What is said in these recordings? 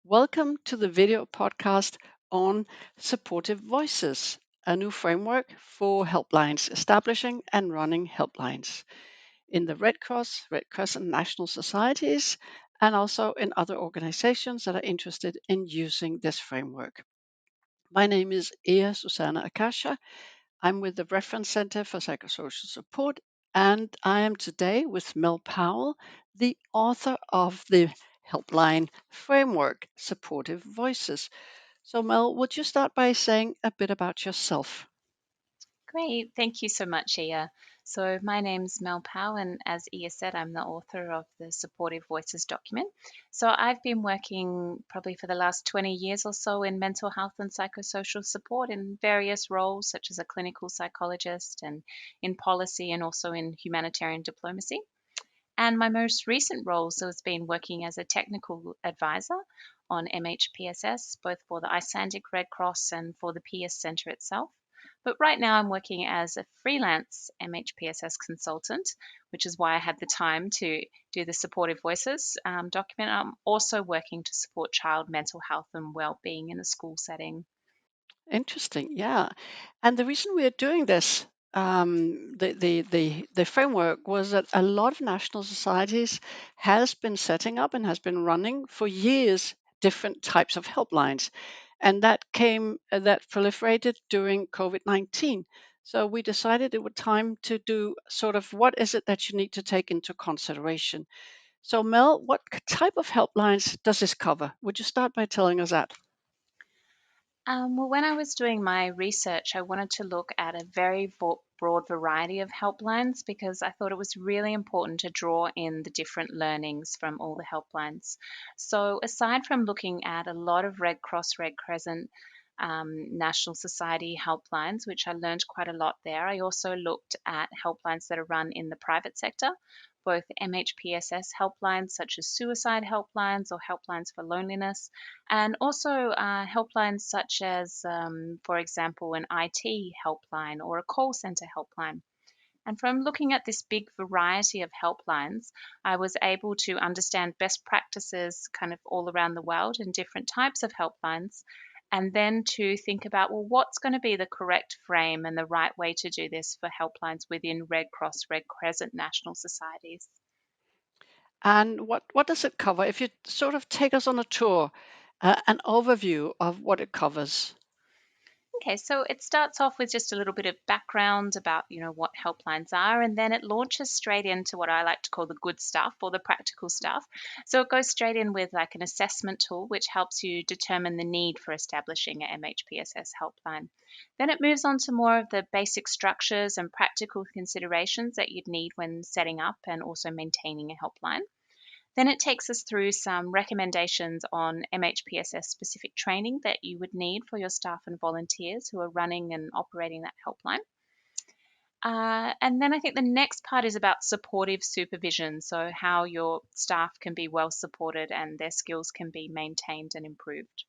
Welcome to the video podcast on supportive voices, a new framework for helplines, establishing and running helplines in the Red Cross, Red Crescent national societies, and also in other organizations that are interested in using this framework. My name is Suzanne Akasha. I'm with the Reference Center for Psychosocial Support, and I am today with Mel Powell, the author of the Helpline Framework, Supportive Voices. So, Mel, would you start by saying a bit about yourself? Great. Thank you so much, Ia. So, my name's Mel Powell, and as Ia said, I'm the author of the Supportive Voices document. So, I've been working probably for the last 20 years or so in mental health and psychosocial support in various roles, such as a clinical psychologist and in policy and also in humanitarian diplomacy. And my most recent roles has been working as a technical advisor on MHPSS, both for the Icelandic Red Cross and for the PS Centre itself. But right now I'm working as a freelance MHPSS consultant, which is why I had the time to do the Supportive Voices document. I'm also working to support child mental health and well-being in a school setting. Interesting, yeah. And the reason we are doing this, the framework, was that a lot of national societies has been setting up and has been running for years different types of helplines, and that proliferated during COVID-19. So we decided it was time to do sort of what is it that you need to take into consideration. So Mel, what type of helplines does this cover? Would you start by telling us that? Well, when I was doing my research, I wanted to look at a very broad variety of helplines because I thought it was really important to draw in the different learnings from all the helplines. So, aside from looking at a lot of Red Cross, Red Crescent, National Society helplines, which I learned quite a lot there, I also looked at helplines that are run in the private sector, both MHPSS helplines such as suicide helplines or helplines for loneliness, and also helplines such as, for example, an IT helpline or a call center helpline. And from looking at this big variety of helplines, I was able to understand best practices kind of all around the world and different types of helplines. And then to think about, well, what's going to be the correct frame and the right way to do this for helplines within Red Cross, Red Crescent national societies? And what does it cover? If you sort of take us on a tour, an overview of what it covers. Okay, so it starts off with just a little bit of background about, what helplines are, and then it launches straight into what I like to call the good stuff or the practical stuff. So it goes straight in with like an assessment tool, which helps you determine the need for establishing an MHPSS helpline. Then it moves on to more of the basic structures and practical considerations that you'd need when setting up and also maintaining a helpline. Then it takes us through some recommendations on MHPSS specific training that you would need for your staff and volunteers who are running and operating that helpline. And then I think the next part is about supportive supervision. So, how your staff can be well supported and their skills can be maintained and improved.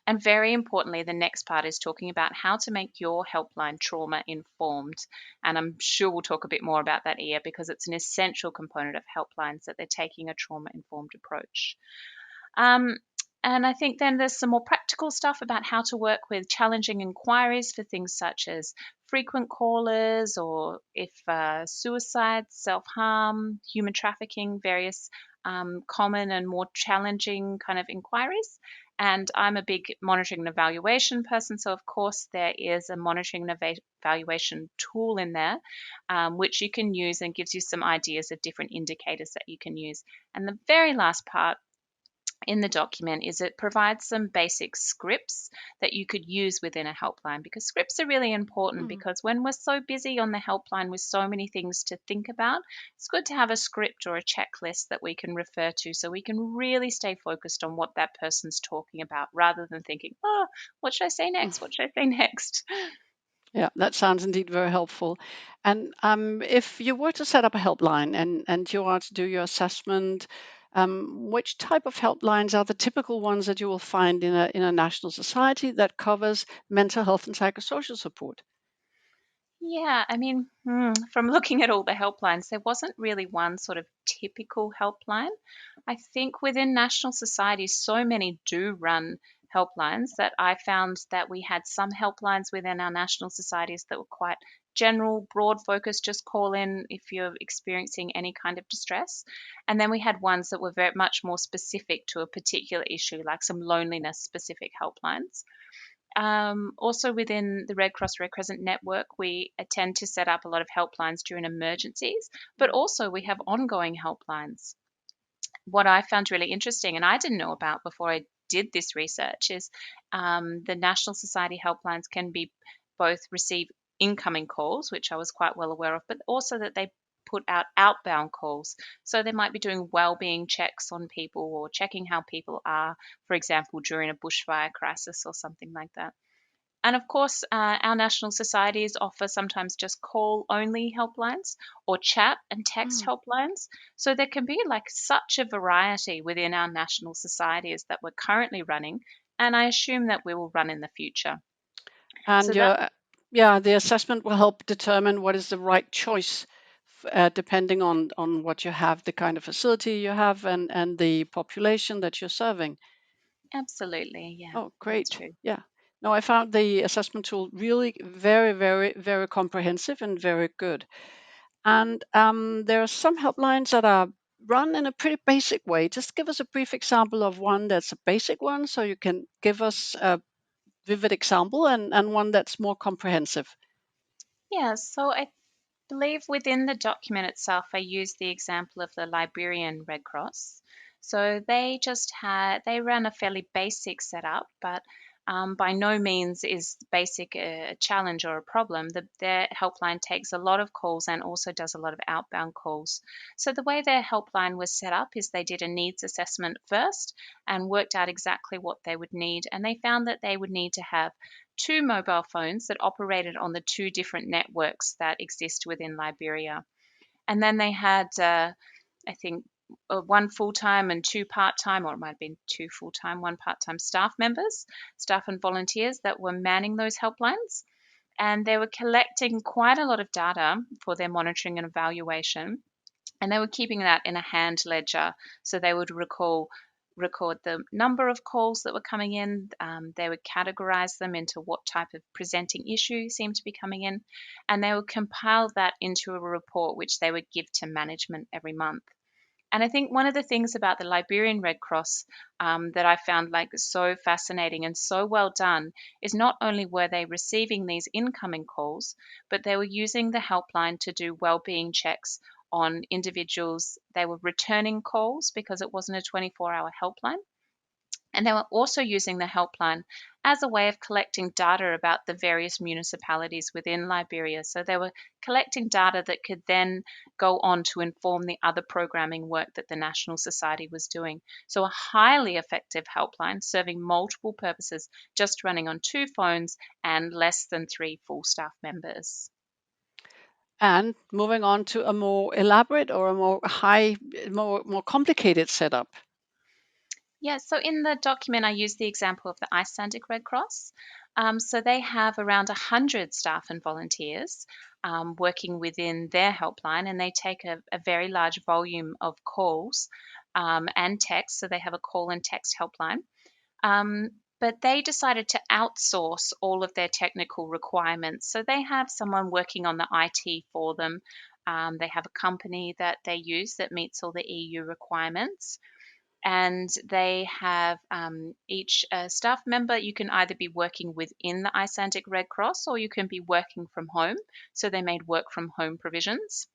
And very importantly, the next part is talking about how to make your helpline trauma informed. And I'm sure we'll talk a bit more about that here because it's an essential component of helplines that they're taking a trauma informed approach. Um, and I think then there's some more practical stuff about how to work with challenging inquiries for things such as frequent callers or if suicide, self harm, human trafficking, various common and more challenging kind of inquiries. And I'm a big monitoring and evaluation person. So, of course, there is a monitoring and evaluation tool in there, which you can use and gives you some ideas of different indicators that you can use. And the very last part in the document is it provides some basic scripts that you could use within a helpline because scripts are really important Mm. because when we're so busy on the helpline with so many things to think about, it's good to have a script or a checklist that we can refer to so we can really stay focused on what that person's talking about rather than thinking, oh, what should I say next? What should I say next? Yeah, that sounds indeed very helpful. And if you were to set up a helpline and you are to do your assessment, which type of helplines are the typical ones that you will find in a national society that covers mental health and psychosocial support? Yeah, I mean, from looking at all the helplines, there wasn't really one sort of typical helpline. I think within national societies, so many do run helplines that I found that we had some helplines within our national societies that were quite general, broad focus, just call in if you're experiencing any kind of distress. And then we had ones that were very much more specific to a particular issue, like some loneliness specific helplines. Also, within the Red Cross Red Crescent network, we tend to set up a lot of helplines during emergencies, but Mm. also we have ongoing helplines. What I found really interesting, and I didn't know about before I did this research, is the National Society helplines can be both receive incoming calls, which I was quite well aware of, but also that they put out outbound calls. So they might be doing well-being checks on people or checking how people are, for example, during a bushfire crisis or something like that. And of course, our national societies offer sometimes just call only helplines or chat and text Mm. helplines. So there can be like such a variety within our national societies that we're currently running. And I assume that we will run in the future. And So that, yeah, the assessment will help determine what is the right choice, depending on what you have, the kind of facility you have, and the population that you're serving. absolutely, yeah, Oh, that's great. true. Yeah. No, I found the assessment tool really very, very, very comprehensive and very good. And there are some helplines that are run in a pretty basic way. Just give us a brief example of one that's a basic one, so you can give us a vivid example, and one that's more comprehensive. Yeah, so I believe within the document itself, I used the example of the Liberian Red Cross. So they ran a fairly basic setup, but by no means is basic a challenge or a problem. Their helpline takes a lot of calls and also does a lot of outbound calls. So the way their helpline was set up is they did a needs assessment first and worked out exactly what they would need. And they found that they would need to have two mobile phones that operated on the two different networks that exist within Liberia. And then they had, I think, one full time and two part time, or it might have been two full time, one part time staff members, staff and volunteers that were manning those helplines. And they were collecting quite a lot of data for their monitoring and evaluation, and they were keeping that in a hand ledger. So they would record the number of calls that were coming in. They would categorize them into what type of presenting issue seemed to be coming in, and they would compile that into a report which they would give to management every month. And I think one of the things about the Liberian Red Cross that I found like so fascinating and so well done is not only were they receiving these incoming calls, but they were using the helpline to do well-being checks on individuals. They were returning calls because it wasn't a 24-hour helpline. And they were also using the helpline as a way of collecting data about the various municipalities within Liberia. So they were collecting data that could then go on to inform the other programming work that the National Society was doing. So a highly effective helpline serving multiple purposes, just running on two phones and less than three full staff members. And moving on to a more elaborate or a more complicated setup. Yeah, so in the document, I use the example of the Icelandic Red Cross. So they have around 100 staff and volunteers working within their helpline, and they take a very large volume of calls and text. So they have a call and text helpline. Um, but they decided to outsource all of their technical requirements. So they have someone working on the IT for them. They have a company that they use that meets all the EU requirements, and they have each staff member. You can either be working within the Icelandic Red Cross or you can be working from home. So they made work from home provisions.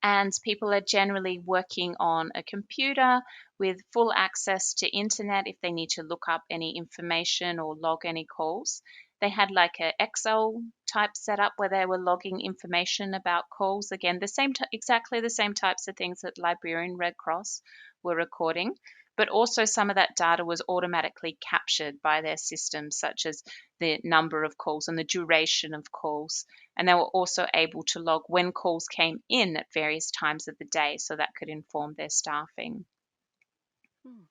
And people are generally working on a computer with full access to internet if they need to look up any information or log any calls. They had like a Excel type setup where they were logging information about calls. Again, exactly the same types of things that Liberian Red Cross were recording, but also some of that data was automatically captured by their systems, such as the number of calls and the duration of calls. And they were also able to log when calls came in at various times of the day, so that could inform their staffing. Hmm.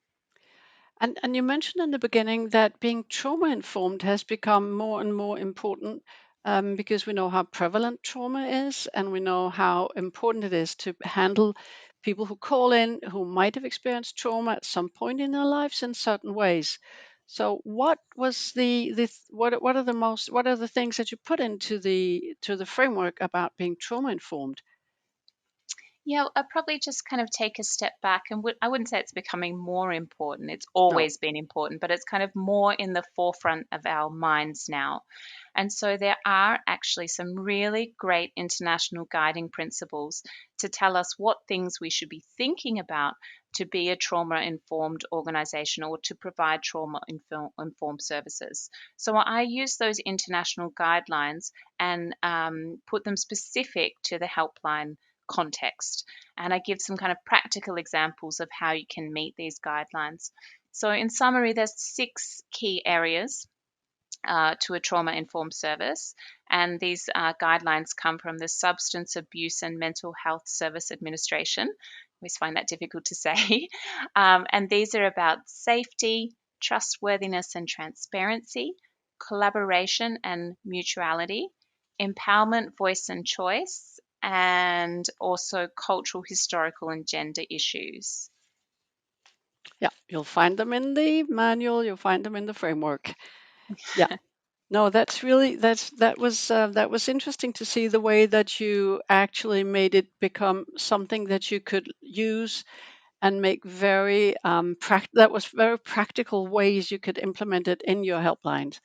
And you mentioned in the beginning that being trauma informed has become more and more important, because we know how prevalent trauma is, and we know how important it is to handle people who call in who might have experienced trauma at some point in their lives in certain ways. So what was the what are the things that you put into the framework about being trauma informed? Yeah, I'd probably just kind of take a step back and I wouldn't say it's becoming more important. It's No. always been important, but it's kind of more in the forefront of our minds now. And so there are actually some really great international guiding principles to tell us what things we should be thinking about to be a trauma informed organization or to provide trauma informed services. So I use those international guidelines and put them specific to the helpline context. And I give some kind of practical examples of how you can meet these guidelines. So, in summary, there's 6 key areas to a trauma informed service. And these guidelines come from the Substance Abuse and Mental Health Service Administration. I always find that difficult to say. And these are about safety, trustworthiness and transparency, collaboration and mutuality, empowerment, voice and choice, and also cultural, historical, and gender issues. Yeah, you'll find them in the manual, you'll find them in the framework. Yeah. No, that's really that was interesting to see the way that you actually made it become something that you could use and make very that was very practical ways you could implement it in your helplines.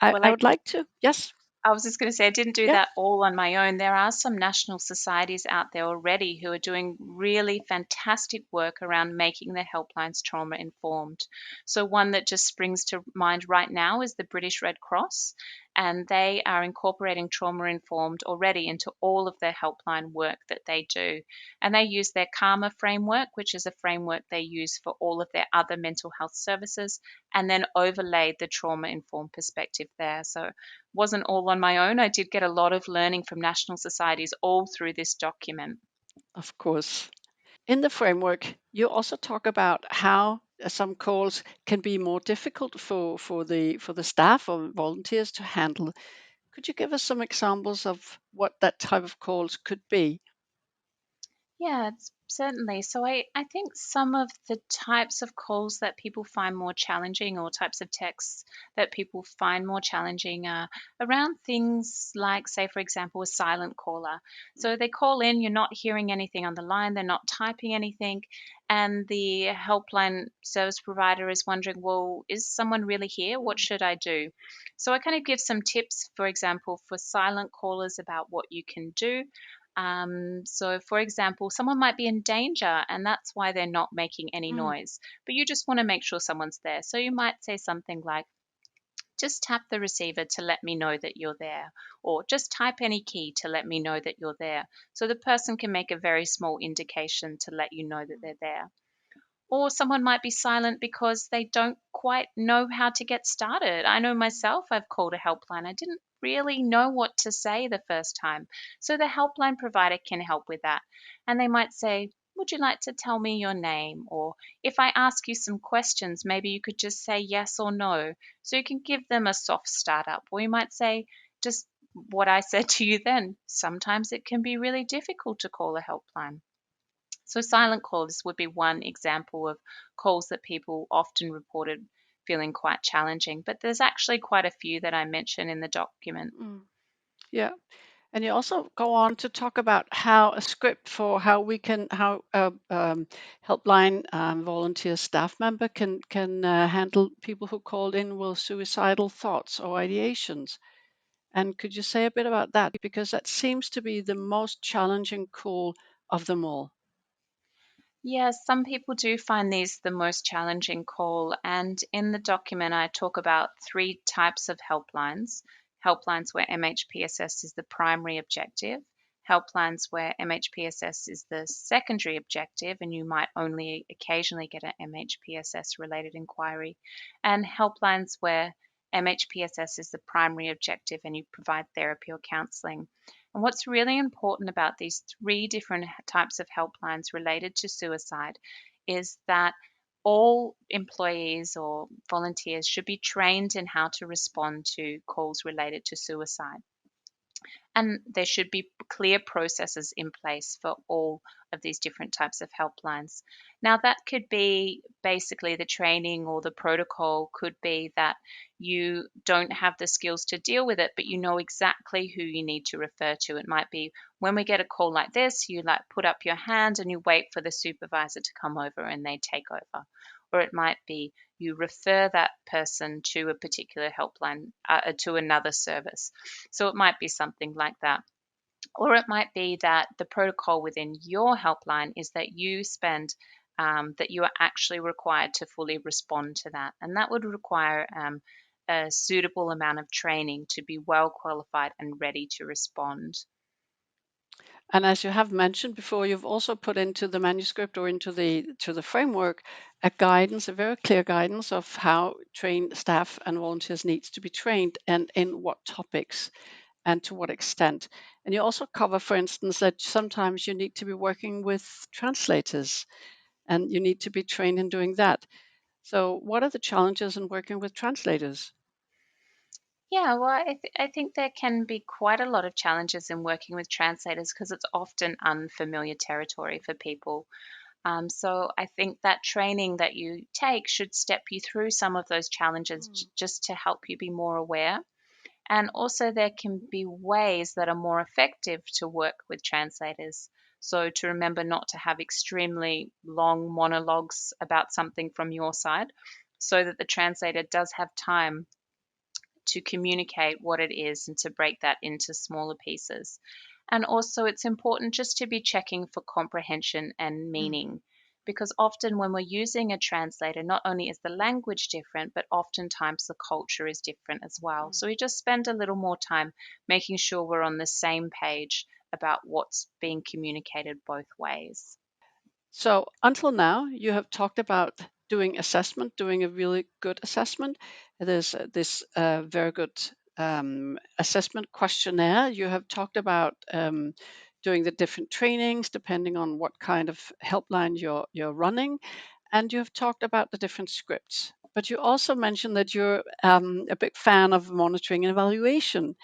Well, I would like to, yes, I was just going to say, I didn't do yeah, that all on my own. There are some national societies out there already who are doing really fantastic work around making their helplines trauma informed. So, one that just springs to mind right now is the British Red Cross, and they are incorporating trauma informed already into all of their helpline work that they do. And they use their Karma framework, which is a framework they use for all of their other mental health services, and then overlaid the trauma informed perspective there. So, wasn't all on my own. I did get a lot of learning from national societies all through this document. of course. In the framework, you also talk about how some calls can be more difficult for the staff or volunteers to handle. Could you give us some examples of what that type of calls could be? Yeah, certainly. So I think some of the types of calls that people find more challenging or types of texts that people find more challenging are around things like, say, for example, a silent caller. So they call in, you're not hearing anything on the line, they're not typing anything, and the helpline service provider is wondering, well, is someone really here? What should I do? So I kind of give some tips, for example, for silent callers about what you can do. So, for example, someone might be in danger and that's why they're not making any Mm, noise, but you just want to make sure someone's there. So, you might say something like, just tap the receiver to let me know that you're there, or just type any key to let me know that you're there. So, the person can make a very small indication to let you know that they're there. Or someone might be silent because they don't quite know how to get started. I know myself, I've called a helpline. I didn't really know what to say the first time. So the helpline provider can help with that. And they might say, would you like to tell me your name? Or if I ask you some questions, maybe you could just say yes or no. So you can give them a soft startup. Or you might say, just what I said to you then. Sometimes it can be really difficult to call a helpline. So silent calls would be one example of calls that people often reported feeling quite challenging, but there's actually quite a few that I mention in the document. mm. Yeah. And you also go on to talk about how a script for how we can, how a helpline volunteer staff member can handle people who called in with suicidal thoughts or ideations. And could you say a bit about that? Because that seems to be the most challenging call of them all. Yes, some people do find these the most challenging call. And in the document, I talk about 3 types of helplines: helplines where MHPSS is the primary objective, helplines where MHPSS is the secondary objective, and you might only occasionally get an MHPSS related inquiry, and helplines where MHPSS is the primary objective and you provide therapy or counseling. And what's really important about these 3 different types of helplines related to suicide is that all employees or volunteers should be trained in how to respond to calls related to suicide. And there should be clear processes in place for all of these different types of helplines. Now, that could be basically the training, or the protocol could be that you don't have the skills to deal with it, but you know exactly who you need to refer to. It might be when we get a call like this, you like put up your hand and you wait for the supervisor to come over and they take over. Or it might be you refer that person to a particular helpline, to another service. So it might be something like that. Or it might be that the protocol within your helpline is that that you are actually required to fully respond to that. And that would require a suitable amount of training to be well qualified and ready to respond. And as you have mentioned before, you've also put into the manuscript or into the framework a guidance, a very clear guidance of how trained staff and volunteers needs to be trained and in what topics and to what extent. And you also cover, for instance, that sometimes you need to be working with translators and you need to be trained in doing that. So, what are the challenges in working with translators? Yeah, well, I think there can be quite a lot of challenges in working with translators because it's often unfamiliar territory for people. So I think that training that you take should step you through some of those challenges Mm. just to help you be more aware. And also, there can be ways that are more effective to work with translators. So, to remember not to have extremely long monologues about something from your side, so that the translator does have time to communicate what it is and to break that into smaller pieces. And also, it's important just to be checking for comprehension and Mm. meaning, because often when we're using a translator, not only is the language different, but oftentimes the culture is different as well. Mm. So we just spend a little more time making sure we're on the same page about what's being communicated both ways. So until now, you have talked about doing assessment, doing a really good assessment. There's this very good assessment questionnaire. You have talked about doing the different trainings depending on what kind of helpline you're running, and you have talked about the different scripts. But you also mentioned that you're a big fan of monitoring and evaluation.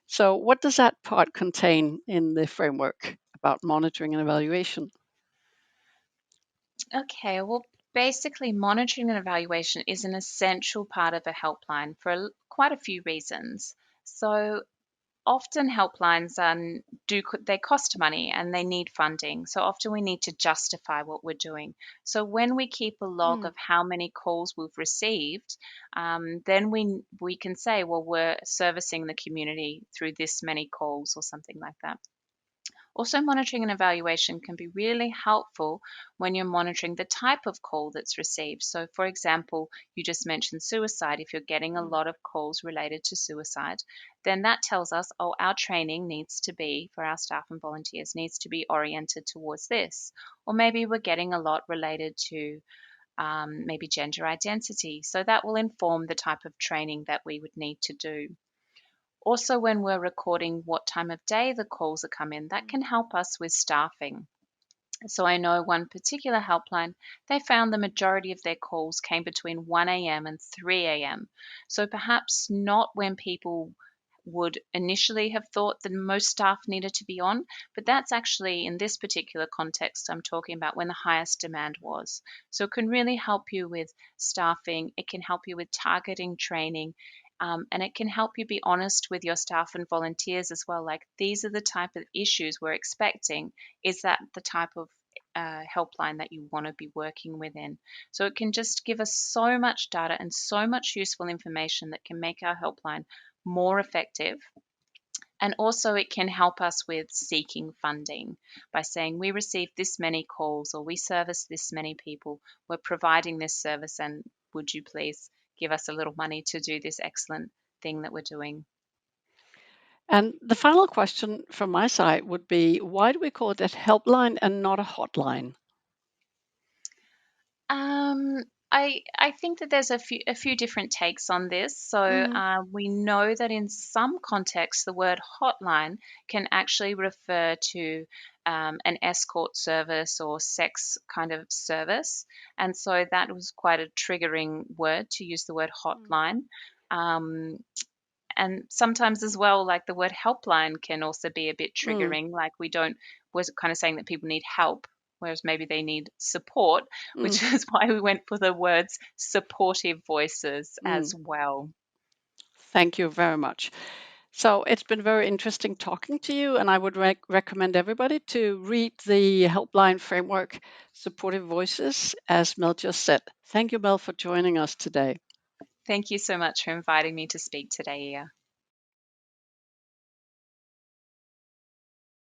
So, what does that part contain in the framework about monitoring and evaluation? Okay, well, basically, monitoring and evaluation is an essential part of a helpline for quite a few reasons. So, often helplines they cost money and they need funding. So often we need to justify what we're doing. So when we keep a log Mm. of how many calls we've received, then we can say, well, we're servicing the community through this many calls or something like that. Also, monitoring and evaluation can be really helpful when you're monitoring the type of call that's received. So, for example, you just mentioned suicide. If you're getting a Mm. lot of calls related to suicide, then that tells us, oh, our training needs to be for our staff and volunteers needs to be oriented towards this. Or maybe we're getting a lot related to maybe gender identity. So that will inform the type of training that we would need to do. Also, when we're recording what time of day the calls are come in, that can help us with staffing. So I know one particular helpline, they found the majority of their calls came between 1 a.m. and 3 a.m. So perhaps not when people would initially have thought that most staff needed to be on, but that's actually in this particular context I'm talking about when the highest demand was. So it can really help you with staffing, it can help you with targeting training, and it can help you be honest with your staff and volunteers as well. Like, these are the type of issues we're expecting. Is that the type of helpline that you want to be working within? So it can just give us so much data and so much useful information that can make our helpline more effective. And also, it can help us with seeking funding by saying we received this many calls or we service this many people, we're providing this service, and would you please give us a little money to do this excellent thing that we're doing? And the final question from my side would be, why do we call it a helpline and not a hotline? Um, I think that there's a few different takes on this. So Hmm. we know that in some contexts, the word hotline can actually refer to an escort service or sex kind of service, and so that was quite a triggering word to use the word hotline. Um, And sometimes as well, like the word helpline can also be a bit Mm, triggering. Like we're kind of saying that people need help, whereas maybe they need support, mm, which is why we went for the words supportive voices mm. as well. Thank you very much. So it's been very interesting talking to you, and I would recommend everybody to read the Helpline Framework Supportive Voices, as Mel just said. Thank you, Mel, for joining us today. Thank you so much for inviting me to speak today, Ia.